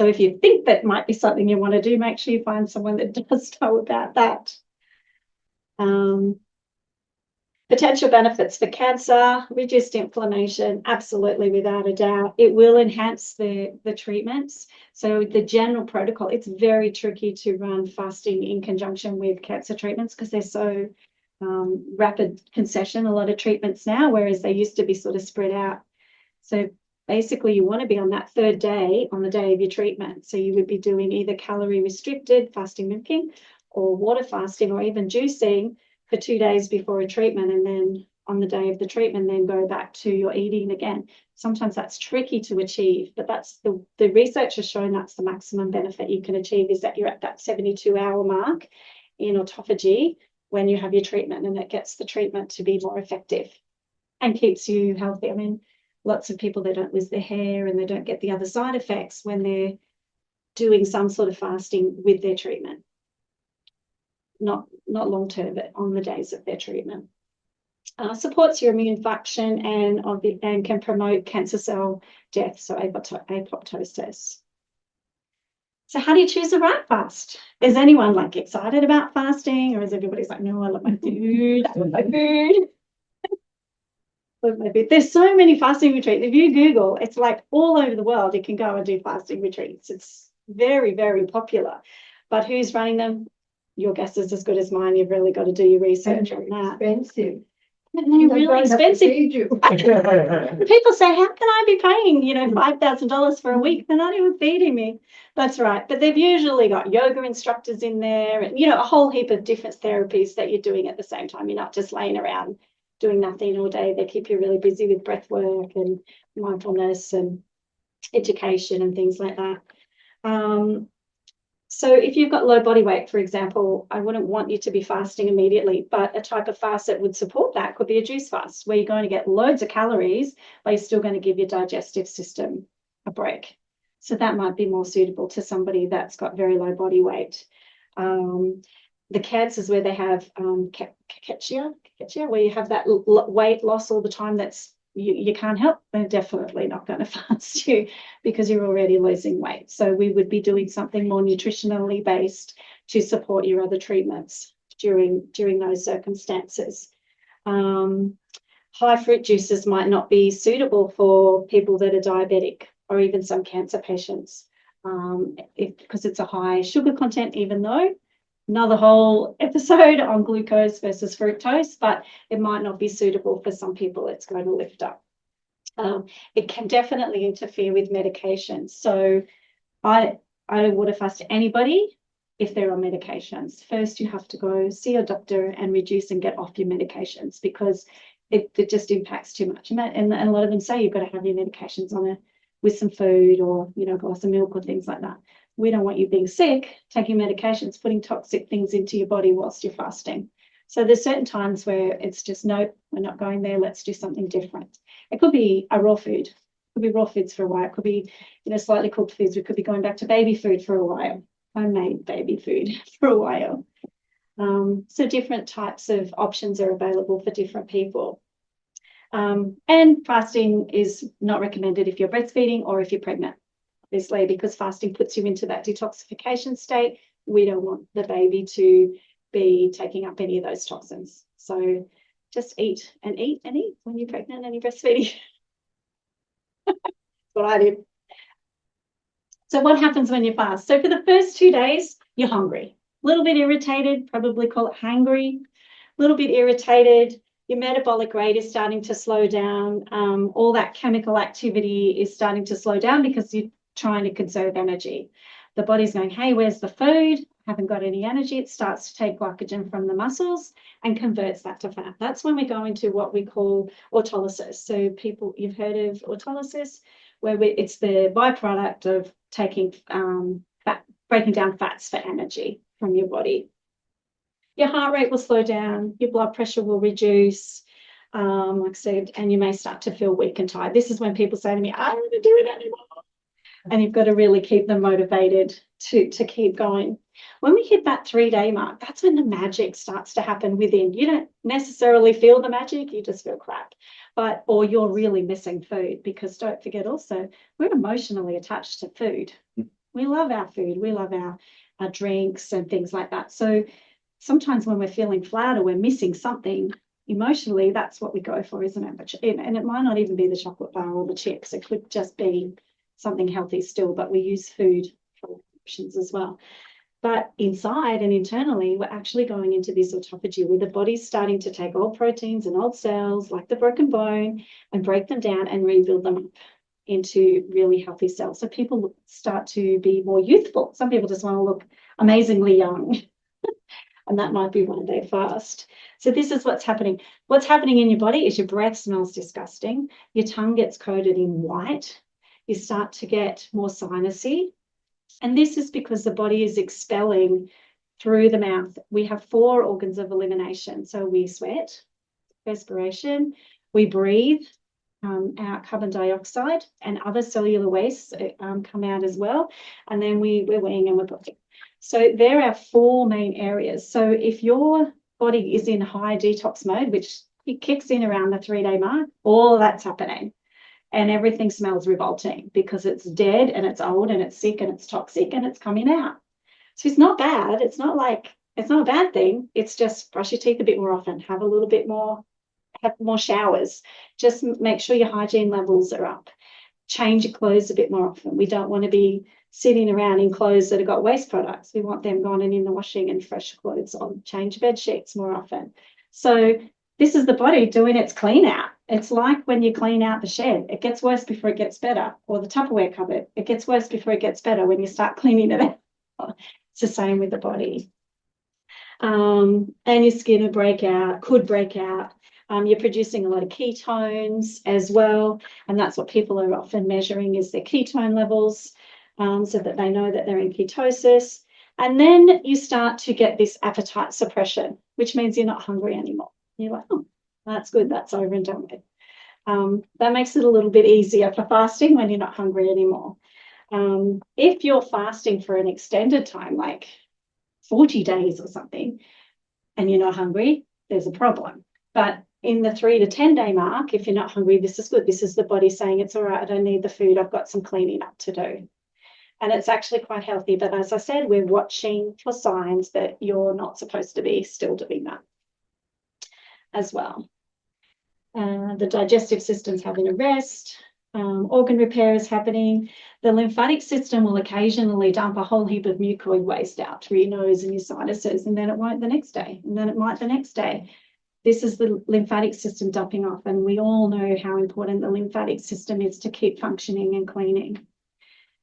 So if you think that might be something you want to do, make sure you find someone that does know about that. Potential benefits for cancer, reduced inflammation, absolutely, without a doubt. It will enhance the treatments. So the general protocol, it's very tricky to run fasting in conjunction with cancer treatments because they're so rapid concession, a lot of treatments now, whereas they used to be sort of spread out. So basically you want to be on that third day, on the day of your treatment. So you would be doing either calorie restricted fasting mimicking or water fasting or even juicing for 2 days before a treatment, and then on the day of the treatment, then go back to your eating again. Sometimes that's tricky to achieve, but that's the research has shown that's the maximum benefit you can achieve, is that you're at that 72-hour mark in autophagy when you have your treatment, and that gets the treatment to be more effective and keeps you healthy. I mean, lots of people, they don't lose their hair and they don't get the other side effects when they're doing some sort of fasting with their treatment. Not long term, but on the days of their treatment. Supports your immune function and can promote cancer cell death, so apoptosis. So how do you choose the right fast? Is anyone like excited about fasting, or is everybody's like, no, I love my food, I love my food? There's so many fasting retreats. If you Google, it's like all over the world, you can go and do fasting retreats. It's very, very popular. But who's running them? Your guess is as good as mine. You've really got to do your research on that. Expensive. And they're really expensive. People say, how can I be paying, $5,000 for a week? They're not even feeding me. That's right. But they've usually got yoga instructors in there and, a whole heap of different therapies that you're doing at the same time. You're not just laying around doing nothing all day. They keep you really busy with breath work and mindfulness and education and things like that. So if you've got low body weight, for example, I wouldn't want you to be fasting immediately, but a type of fast that would support that could be a juice fast, where you're going to get loads of calories, but you're still going to give your digestive system a break. So that might be more suitable to somebody that's got very low body weight. The cancers where they have cachexia, where you have that weight loss all the time, that's you can't help, they're definitely not going to fast you because you're already losing weight. So we would be doing something more nutritionally based to support your other treatments during those circumstances. High fruit juices might not be suitable for people that are diabetic or even some cancer patients because it's a high sugar content, even though another whole episode on glucose versus fructose, but it might not be suitable for some people. It's going to lift up. It can definitely interfere with medications. So I water fast anybody if they're on medications. First, you have to go see your doctor and reduce and get off your medications because it just impacts too much. And a lot of them say you've got to have your medications on with some food or, a glass of milk or things like that. We don't want you being sick, taking medications, putting toxic things into your body whilst you're fasting. So there's certain times where it's just, no, we're not going there. Let's do something different. It could be a raw food. It could be raw foods for a while. It could be, slightly cooked foods. We could be going back to baby food for a while, homemade baby food for a while. So different types of options are available for different people. And fasting is not recommended if you're breastfeeding or if you're pregnant. Obviously, because fasting puts you into that detoxification state. We don't want the baby to be taking up any of those toxins. So just eat and eat and eat when you're pregnant and you're breastfeeding. That's what I did. So what happens when you fast? So for the first 2 days, you're hungry, a little bit irritated, probably call it hangry, a little bit irritated. Your metabolic rate is starting to slow down. All that chemical activity is starting to slow down because you're trying to conserve energy. The body's going, hey, where's the food? I haven't got any energy. It starts to take glycogen from the muscles and converts that to fat. That's when we go into what we call autolysis. So you've heard of autolysis, where it's the byproduct of taking fat, breaking down fats for energy from your body. Your heart rate will slow down, your blood pressure will reduce, like I said, and you may start to feel weak and tired. This is when people say to me, I don't want to do it anymore. And you've got to really keep them motivated to keep going. When we hit that 3-day mark, that's when the magic starts to happen within. You don't necessarily feel the magic, you just feel crap. Or you're really missing food, because don't forget also, we're emotionally attached to food. We love our food. We love our drinks and things like that. So sometimes when we're feeling flat or we're missing something emotionally, that's what we go for, isn't it? And it might not even be the chocolate bar or the chips. It could just be something healthy still, but we use food for options as well. But inside and internally, we're actually going into this autophagy where the body's starting to take old proteins and old cells, like the broken bone, and break them down and rebuild them up into really healthy cells. So people start to be more youthful. Some people just want to look amazingly young, and that might be why they fast. So this is what's happening. What's happening in your body is your breath smells disgusting. Your tongue gets coated in white. You start to get more sinusy. And this is because the body is expelling through the mouth. We have 4 organs of elimination. So we sweat, perspiration, we breathe out carbon dioxide, and other cellular wastes come out as well. And then we're weeing and we're pooping. So there are 4 main areas. So if your body is in high detox mode, which it kicks in around the 3-day mark, all of that's happening. And everything smells revolting because it's dead and it's old and it's sick and it's toxic and it's coming out. So it's not bad. It's not a bad thing. It's just brush your teeth a bit more often, have more showers. Just make sure your hygiene levels are up. Change your clothes a bit more often. We don't want to be sitting around in clothes that have got waste products. We want them gone and in the washing and fresh clothes on. Change bed sheets more often. So this is the body doing its clean out. It's like when you clean out the shed. It gets worse before it gets better. Or the Tupperware cupboard. It gets worse before it gets better when you start cleaning it out. It's the same with the body. And your skin could break out. You're producing a lot of ketones as well. And that's what people are often measuring is their ketone levels so that they know that they're in ketosis. And then you start to get this appetite suppression, which means you're not hungry anymore. You're like, oh, that's good. That's over and done with. That makes it a little bit easier for fasting when you're not hungry anymore. If you're fasting for an extended time, like 40 days or something, and you're not hungry, there's a problem. But in the 3 to 10 day mark, if you're not hungry, this is good. This is the body saying, it's all right, I don't need the food. I've got some cleaning up to do. And it's actually quite healthy. But as I said, we're watching for signs that you're not supposed to be still doing that as well. The digestive system's having a rest. Organ repair is happening. The lymphatic system will occasionally dump a whole heap of mucoid waste out through your nose and your sinuses, and then it won't the next day, and then it might the next day. This is the lymphatic system dumping off, and we all know how important the lymphatic system is to keep functioning and cleaning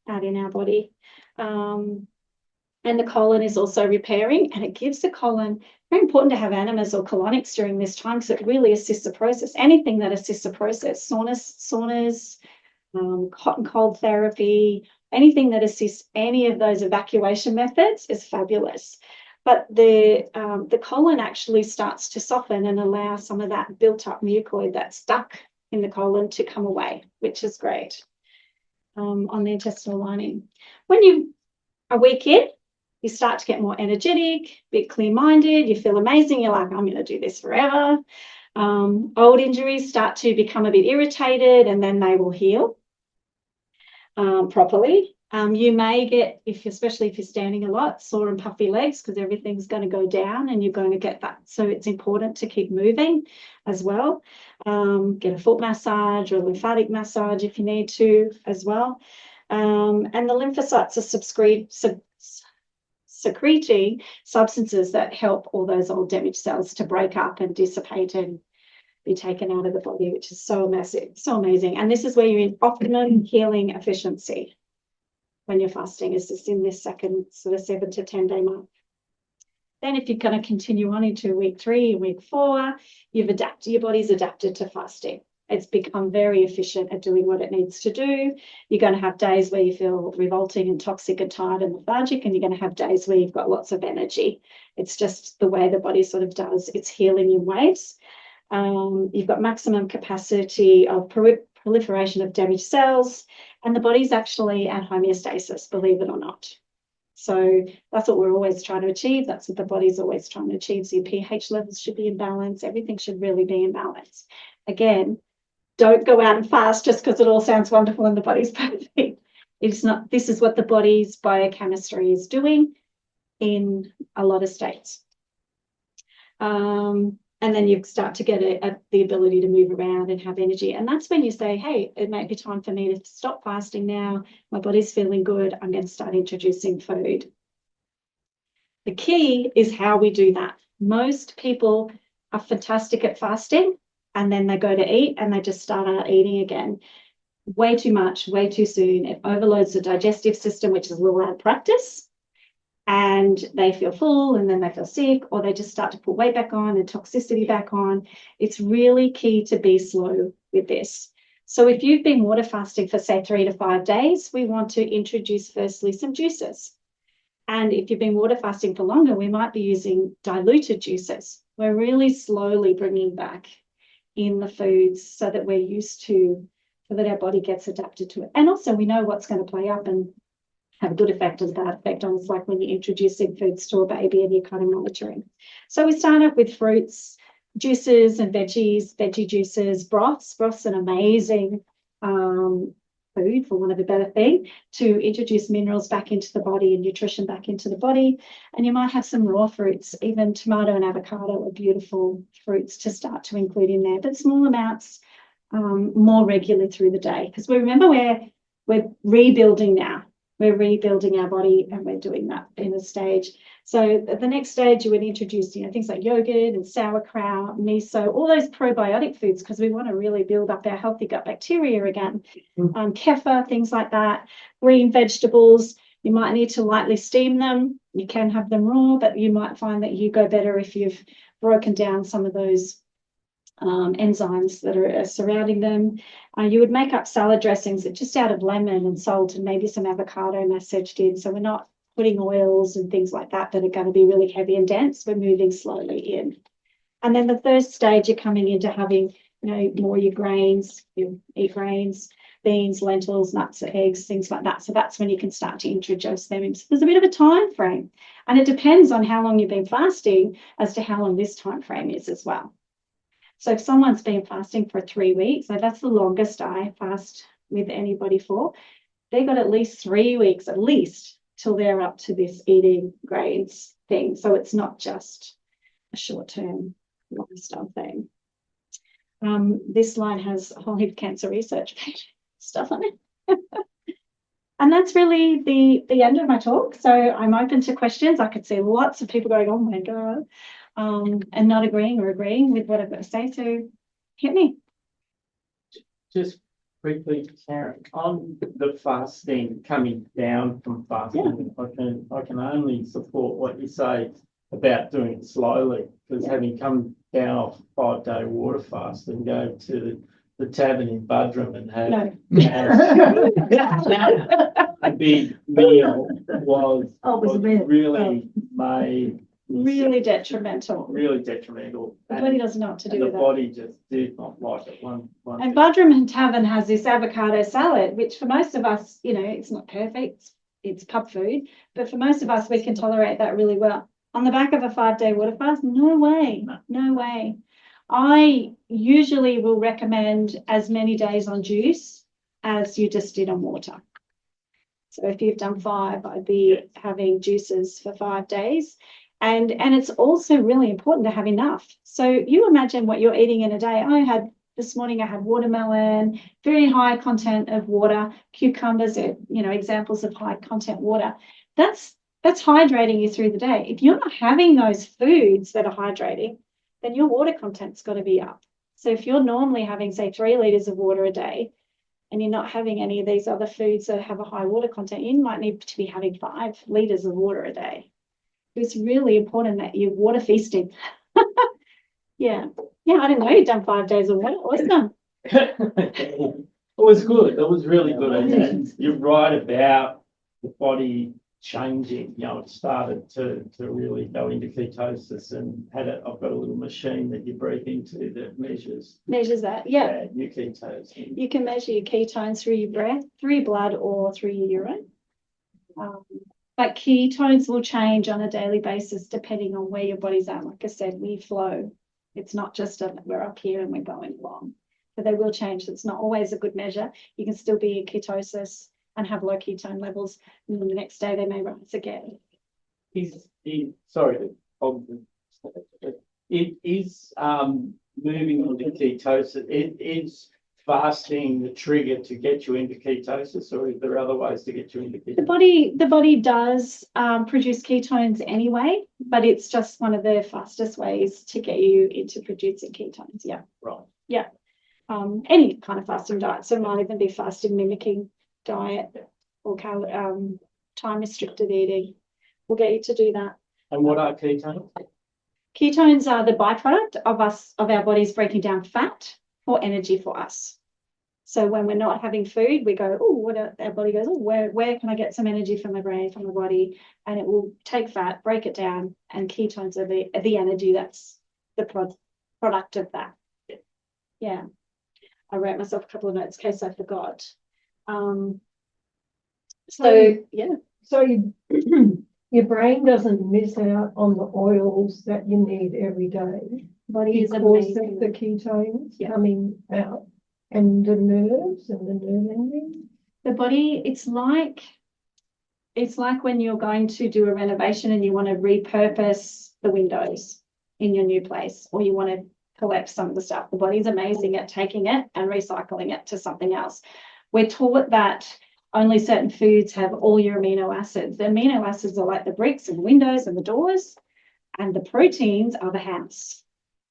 out in our body. And the colon is also repairing, and it gives the colon, very important to have enemas or colonics during this time because it really assists the process. Anything that assists the process, saunas, hot and cold therapy, anything that assists any of those evacuation methods is fabulous. But the colon actually starts to soften and allow some of that built up mucoid that's stuck in the colon to come away, which is great on the intestinal lining. When you are a week in, you start to get more energetic, a bit clear-minded, you feel amazing, you're like, I'm going to do this forever. Old injuries start to become a bit irritated and then they will heal properly. You may get, especially if you're standing a lot, sore and puffy legs because everything's going to go down and you're going to get that. So it's important to keep moving as well. Get a foot massage or a lymphatic massage if you need to as well. And the lymphocytes are secreting substances that help all those old damaged cells to break up and dissipate and be taken out of the body, which is so massive, so amazing. And this is where you're in optimum healing efficiency when you're fasting, is just in this second sort of 7 to 10 day mark. Then if you're going to continue on into week 3 and week 4, your body's adapted to fasting. It's become very efficient at doing what it needs to do. You're going to have days where you feel revolting and toxic and tired and lethargic, and you're going to have days where you've got lots of energy. It's just the way the body sort of does its healing in waves. You've got maximum capacity of proliferation of damaged cells, and the body's actually at homeostasis, believe it or not. So that's what we're always trying to achieve. That's what the body's always trying to achieve. So your pH levels should be in balance. Everything should really be in balance. Again, don't go out and fast just because it all sounds wonderful and the body's perfect. It's not, this is what the body's biochemistry is doing in a lot of states. And then you start to get the ability to move around and have energy. And that's when you say, hey, it might be time for me to stop fasting now. My body's feeling good. I'm going to start introducing food. The key is how we do that. Most people are fantastic at fasting, and then they go to eat and they just start out eating again. Way too much, way too soon. It overloads the digestive system, which is a little out of practice. And they feel full and then they feel sick, or they just start to put weight back on and toxicity back on. It's really key to be slow with this. So if you've been water fasting for, say, 3 to 5 days, we want to introduce firstly some juices. And if you've been water fasting for longer, we might be using diluted juices. We're really slowly bringing back in the foods so that we're used to, so that our body gets adapted to it. And also we know what's going to play up and have a good effect and bad effect on. It's like when you're introducing foods to a baby and you're kind of monitoring. So we start off with fruits, juices and veggies, veggie juices, broths. Broths an amazing food, for want of a better thing, to introduce minerals back into the body and nutrition back into the body. And you might have some raw fruits, even tomato and avocado are beautiful fruits to start to include in there, but small amounts, more regularly through the day. Because we remember we're rebuilding now. We're rebuilding our body, and we're doing that in a stage. So at the next stage, you would introduce, things like yogurt and sauerkraut, miso, all those probiotic foods, because we want to really build up our healthy gut bacteria again. Kefir, things like that. Green vegetables, you might need to lightly steam them. You can have them raw, but you might find that you go better if you've broken down some of those enzymes that are surrounding them. You would make up salad dressings just out of lemon and salt and maybe some avocado massaged in. So we're not putting oils and things like that are going to be really heavy and dense. We're moving slowly in. And then the third stage, you're coming into having, more your grains. You eat grains, beans, lentils, nuts, eggs, things like that. So that's when you can start to introduce them in. So there's a bit of a time frame, and it depends on how long you've been fasting as to how long this time frame is as well. So if someone's been fasting for 3 weeks, so that's the longest I fast with anybody for, they got at least 3 weeks, at least, till they're up to this eating grains thing. So it's not just a short-term lifestyle thing. This line has a whole heap of cancer research stuff on it. And that's really the end of my talk. So I'm open to questions. I could see lots of people going, oh my God. And not agreeing or agreeing with what I've got to say. So hit me. Just quickly, Karen, on the fasting, coming down from fasting, I can only support what you say about doing it slowly, because having come down off a 5-day water fast and go to the tavern in Budrum and have a big meal was really made really detrimental. Really detrimental. The body doesn't know what to do with it. The body just did not like it. And Budrum Tavern has this avocado salad, which for most of us, it's not perfect. It's pub food. But for most of us, we can tolerate that really well. On the back of a 5-day water fast, no way. No way. I usually will recommend as many days on juice as you just did on water. So if you've done 5, I'd be having juices for 5 days. And it's also really important to have enough. So you imagine what you're eating in a day. This morning I had watermelon, very high content of water, cucumbers are, examples of high content water. That's hydrating you through the day. If you're not having those foods that are hydrating, then your water content's got to be up. So if you're normally having, say, 3 liters of water a day, and you're not having any of these other foods that have a high water content, you might need to be having 5 liters of water a day. It's really important that you're water feasting. Yeah, I didn't know you'd done 5 days of water. Awesome. It was good. It was really good. And you're right about the body changing. It started to really go into ketosis, and I've got a little machine that you breathe into that measures that. Yeah. Your ketones. You can measure your ketones through your breath, through your blood, or through your urine. But ketones will change on a daily basis depending on where your body's at. Like I said, we flow. It's not just we're up here and we're going along. So they will change. It's not always a good measure. You can still be in ketosis and have low ketone levels, and then the next day they may rise again. Sorry, it is moving on to ketosis. It is fasting the trigger to get you into ketosis, or is there other ways to get you into ketosis? The body does produce ketones anyway, but it's just one of the fastest ways to get you into producing ketones. Yeah. Right. Yeah. Any kind of fasting diet. So it might even be fasting mimicking diet or time restricted eating will get you to do that. And what are ketones? Ketones are the byproduct of our bodies breaking down fat for energy for us. So when we're not having food, we go, oh, our body goes, oh, where can I get some energy from my brain, from my body? And it will take fat, break it down, and ketones are the energy that's the product of that. Yeah. I wrote myself a couple of notes in case I forgot. Yeah. So your brain doesn't miss out on the oils that you need every day. Body is because amazing. of the ketones coming out, and the nerves and the nerve endings. The body, it's like when you're going to do a renovation and you want to repurpose the windows in your new place, or you want to collect some of the stuff. The body's amazing at taking it and recycling it to something else. We're taught that only certain foods have all your amino acids. The amino acids are like the bricks and the windows and the doors, and the proteins are the house.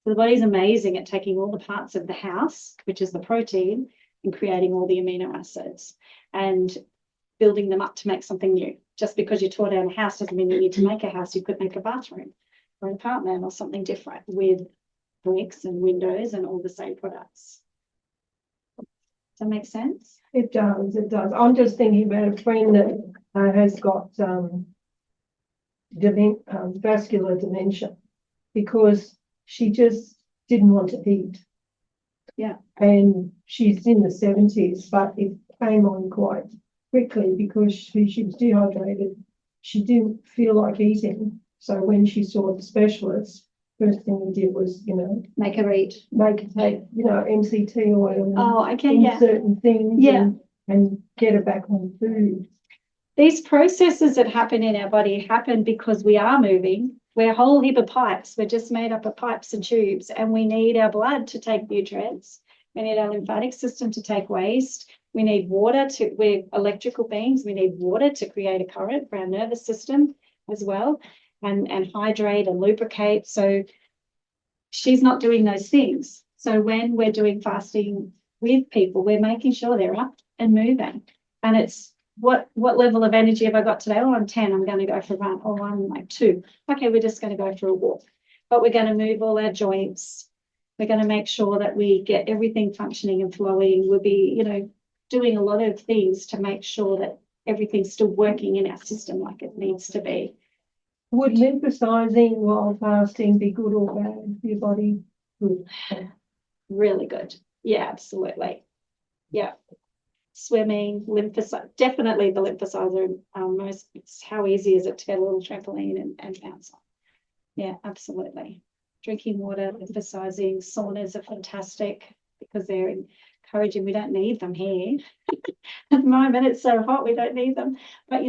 So the body's amazing at taking all the parts of the house, which is the protein, and creating all the amino acids and building them up to make something new. Just because you tore down a house doesn't mean you need to make a house. You could make a bathroom or an apartment or something different with bricks and windows and all the same products. Does that make sense? It does, it does. I'm just thinking about a friend that has got vascular dementia because she just didn't want to eat. Yeah. And she's in the 70s, but it came on quite quickly because she was dehydrated. She didn't feel like eating. So when she saw the specialist, first thing we did was, make her eat. Make her take, MCT oil. Oh, okay, in certain things. Yeah. And get her back on food. These processes that happen in our body happen because we are moving. We're a whole heap of pipes. We're just made up of pipes and tubes, and we need our blood to take nutrients. We need our lymphatic system to take waste. We need water we're electrical beings. We need water to create a current for our nervous system as well, and hydrate and lubricate. So she's not doing those things. So when we're doing fasting with people, we're making sure they're up and moving. And it's what level of energy have I got today? Oh, I'm 10, I'm going to go for a run. Oh, I'm like 2. Okay, we're just going to go for a walk. But we're going to move all our joints. We're going to make sure that we get everything functioning and flowing. We'll be, doing a lot of things to make sure that everything's still working in our system like it needs to be. Would lymphocyzing while fasting be good or bad for your body? Good. Really good. Yeah, absolutely. Yeah. Swimming, definitely the lymphocyzer. It's how easy is it to get a little trampoline and bounce on? Yeah, absolutely. Drinking water, lymphocyzing, saunas are fantastic because they're encouraging. We don't need them here. At the moment, it's so hot, we don't need them. But,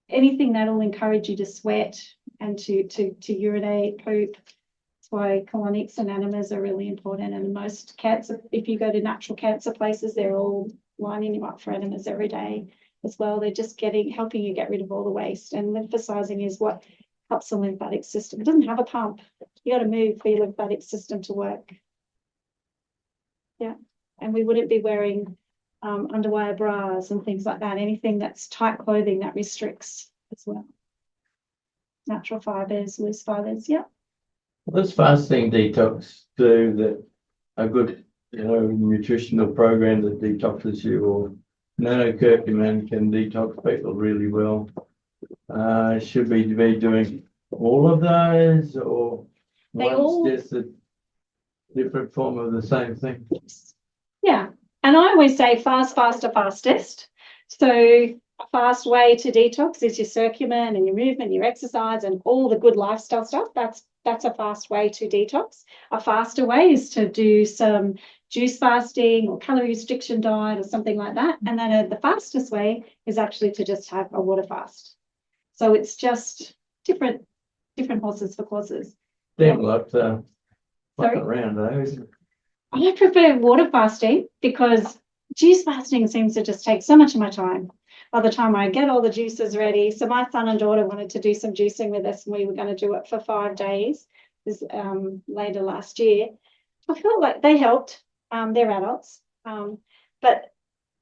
anything that will encourage you to sweat and to urinate, poop. That's why colonics and enemas are really important. And most cancer, if you go to natural cancer places, they're all lining you up for enemas every day as well. They're just helping you get rid of all the waste. And lymphocyzing is what helps the lymphatic system. It doesn't have a pump. You got to move for your lymphatic system to work. Yeah. And we wouldn't be wearing underwire bras and things like that. Anything that's tight clothing that restricts as well. Natural fibers, loose fibers. Yeah. What does fasting detox do that a good, nutritional program that detoxes you, or nanocurcumin can detox people really well? Should we be doing all of those, or just a different form of the same thing? Yeah. And I always say fast, faster, fastest. So a fast way to detox is your curcumin and your movement, your exercise, and all the good lifestyle stuff. That's a fast way to detox. A faster way is to do some juice fasting or calorie restriction diet or something like that. And then the fastest way is actually to just have a water fast. So it's just different horses for courses. Damn lot, Sorry? fucking around, though. I prefer water fasting because juice fasting seems to just take so much of my time. By the time I get all the juices ready, so my son and daughter wanted to do some juicing with us, and we were going to do it for 5 days. This later last year. I felt like they helped. They're adults, but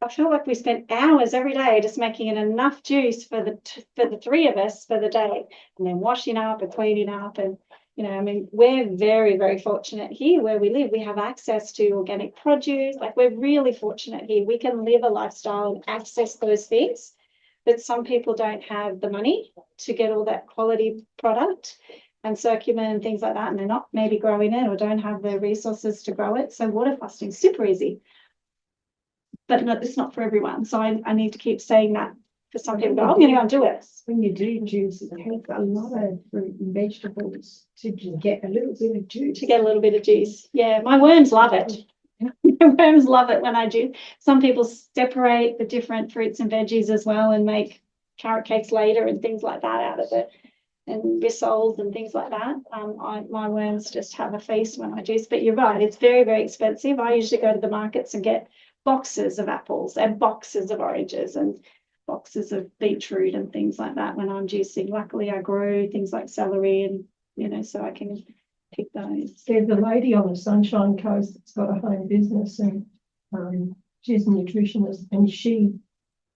I felt like we spent hours every day just making enough juice for the 3 of us for the day, and then washing up and cleaning up. And I mean, we're very, very fortunate here where we live. We have access to organic produce. Like, we're really fortunate here. We can live a lifestyle and access those things, but some people don't have the money to get all that quality product and curcumin and things like that, and they're not maybe growing it or don't have the resources to grow it. So water fasting is super easy, but no, it's not for everyone. So I need to keep saying that. For some people, go, I'm going to go and do it. When you do juice, it takes a lot of fruit and vegetables to just get a little bit of juice. To get a little bit of juice. Yeah, my worms love it. My worms love it when I juice. Some people separate the different fruits and veggies as well and make carrot cakes later and things like that out of it, and rissoles and things like that. My worms just have a feast when I juice. But you're right, it's very, very expensive. I usually go to the markets and get boxes of apples and boxes of oranges and boxes of beetroot and things like that when I'm juicing. Luckily, I grow things like celery and, so I can pick those. There's a lady on the Sunshine Coast that's got a home business, and she's a nutritionist, and she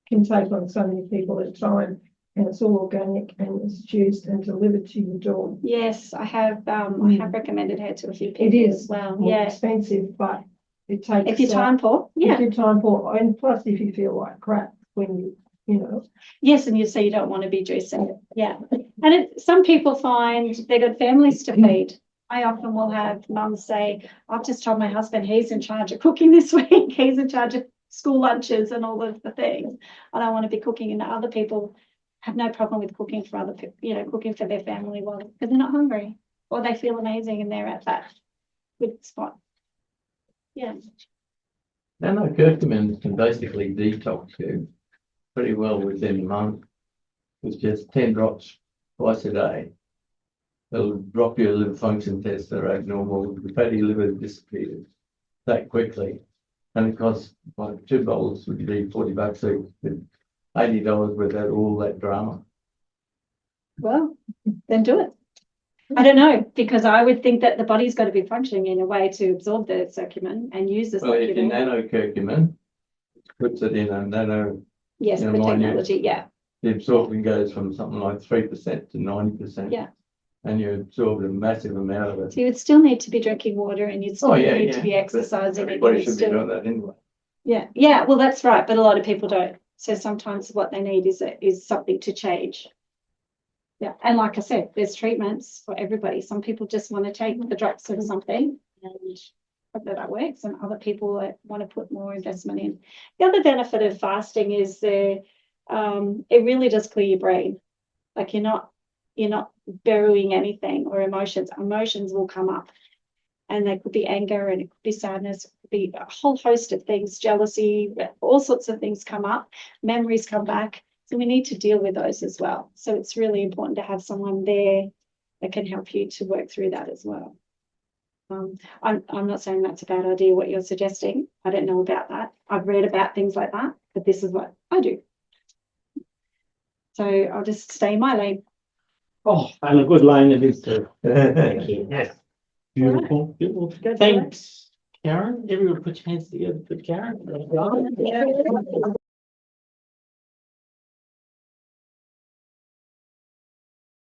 can take on so many people at a time, and it's all organic and it's juiced and delivered to your door. Yes, I have recommended her to a few people It is as well. more Yeah. expensive, but it takes. If you're time poor, If you're time poor, and plus if you feel like crap when you know. Yes, and you say you don't want to be juicing. Yeah. And some people find they've got families to feed. I often will have mums say, I've just told my husband he's in charge of cooking this week. He's in charge of school lunches and all of the things. I don't want to be cooking, and other people have no problem with cooking for other people, cooking for their family because they're not hungry or they feel amazing and they're at that good spot. Yeah. Curcumin can basically detox you pretty well within a month. It's just 10 drops twice a day. It'll drop your liver function tests that are abnormal. The fatty liver disappears that quickly. And it costs like 2 bowls would be $40 each, with $80 without all that drama. Well, then do it. I don't know, because I would think that the body's got to be functioning in a way to absorb the curcumin and use the Well, if you curcumin. nano curcumin, puts it in a nano, Yes, the technology, yeah. the absorption goes from something like 3% to 90%. Yeah. And you absorb a massive amount of it. So you would still need to be drinking water, and you'd still need to be exercising. Everybody should be doing that anyway. Yeah, yeah, well, that's right, but a lot of people don't. So sometimes what they need is something to change. Yeah, and like I said, there's treatments for everybody. Some people just want to take the drops of something and hope that works, and other people want to put more investment in. The other benefit of fasting is it really does clear your brain. Like you're not burying anything or emotions. Emotions will come up, and they could be anger, and it could be sadness, it could be a whole host of things, jealousy, all sorts of things come up, memories come back. So we need to deal with those as well. So it's really important to have someone there that can help you to work through that as well. I'm not saying that's a bad idea, what you're suggesting. I don't know about that. I've read about things like that, but this is what I do. So I'll just stay in my lane. Oh, and a good lane it is too. Thank you. Yes. Beautiful. Beautiful. Good. Thanks, Karen. Everyone put your hands together for Karen.